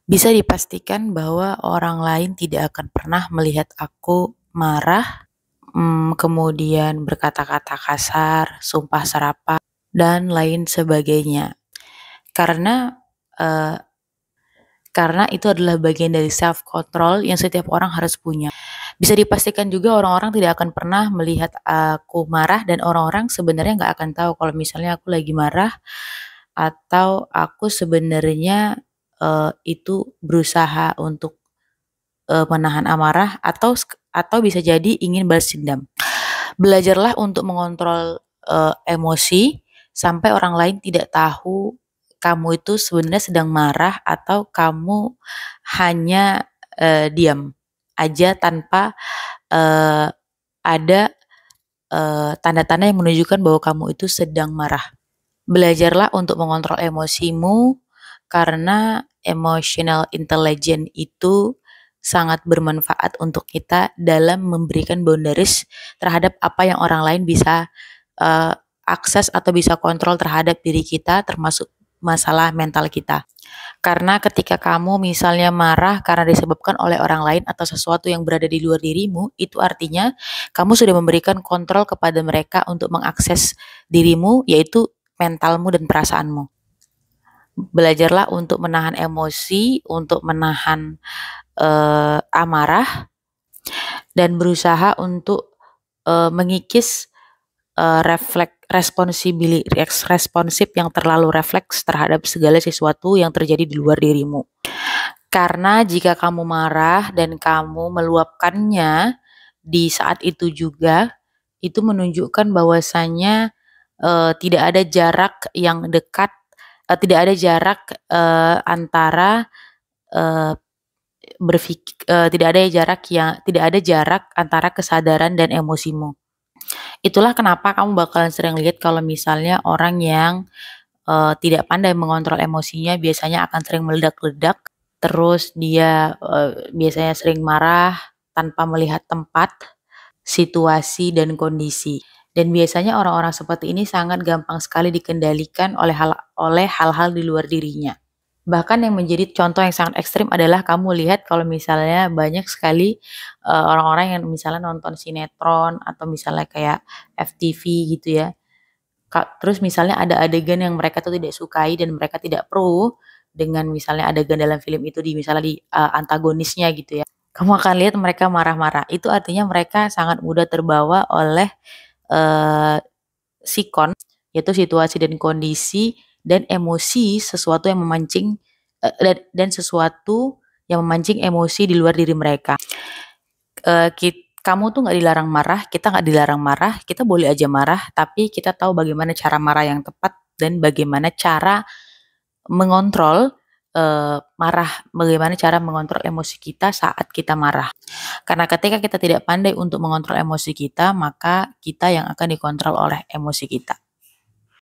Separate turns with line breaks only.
Bisa dipastikan bahwa orang lain tidak akan pernah melihat aku marah, kemudian berkata-kata kasar, sumpah serapah, dan lain sebagainya. Karena eee, karena itu adalah bagian dari self control yang setiap orang harus punya. Bisa dipastikan juga orang-orang tidak akan pernah melihat aku marah dan orang-orang sebenarnya nggak akan tahu kalau misalnya aku lagi marah atau aku sebenarnya, itu berusaha untuk menahan amarah atau bisa jadi ingin balas dendam. Belajarlah untuk mengontrol, emosi sampai orang lain tidak tahu kamu itu sebenarnya sedang marah atau kamu hanya, diam aja tanpa, eee, ada, tanda-tanda yang menunjukkan bahwa kamu itu sedang marah. Belajarlah untuk mengontrol emosimu karena emotional intelligence itu sangat bermanfaat untuk kita dalam memberikan boundaries terhadap apa yang orang lain bisa akses atau bisa kontrol terhadap diri kita, termasuk masalah mental kita. Karena ketika kamu misalnya marah karena disebabkan oleh orang lain atau sesuatu yang berada di luar dirimu, itu artinya kamu sudah memberikan kontrol kepada mereka untuk mengakses dirimu, yaitu mentalmu dan perasaanmu. Belajarlah untuk menahan emosi, untuk menahan amarah, dan berusaha untuk mengikis responsif yang terlalu refleks terhadap segala sesuatu yang terjadi di luar dirimu. Karena jika kamu marah dan kamu meluapkannya di saat itu juga, itu menunjukkan bahwasanya tidak ada jarak yang dekat, tidak ada jarak antara eh, tidak ada jarak antara kesadaran dan emosimu. Itulah kenapa kamu bakalan sering lihat kalau misalnya orang yang tidak pandai mengontrol emosinya biasanya akan sering meledak-ledak, terus dia biasanya sering marah tanpa melihat tempat, situasi, dan kondisi. Dan biasanya orang-orang seperti ini sangat gampang sekali dikendalikan oleh hal-hal di luar dirinya. Bahkan yang menjadi contoh yang sangat ekstrim adalah kamu lihat kalau misalnya banyak sekali orang-orang yang misalnya nonton sinetron atau misalnya kayak FTV gitu ya. Terus misalnya ada adegan yang mereka tuh tidak sukai dan mereka tidak pro dengan misalnya adegan dalam film itu di misalnya di antagonisnya gitu ya. Kamu akan lihat mereka marah-marah. Itu artinya mereka sangat mudah terbawa oleh eh, sikon, yaitu situasi dan kondisi dan emosi sesuatu yang memancing dan sesuatu yang memancing emosi di luar diri mereka. Kamu tuh nggak dilarang marah, kita nggak dilarang marah, kita boleh aja marah, tapi kita tahu bagaimana cara marah yang tepat dan bagaimana cara mengontrol bagaimana cara mengontrol emosi kita saat kita marah. Karena ketika kita tidak pandai untuk mengontrol emosi kita, maka kita yang akan dikontrol oleh emosi kita.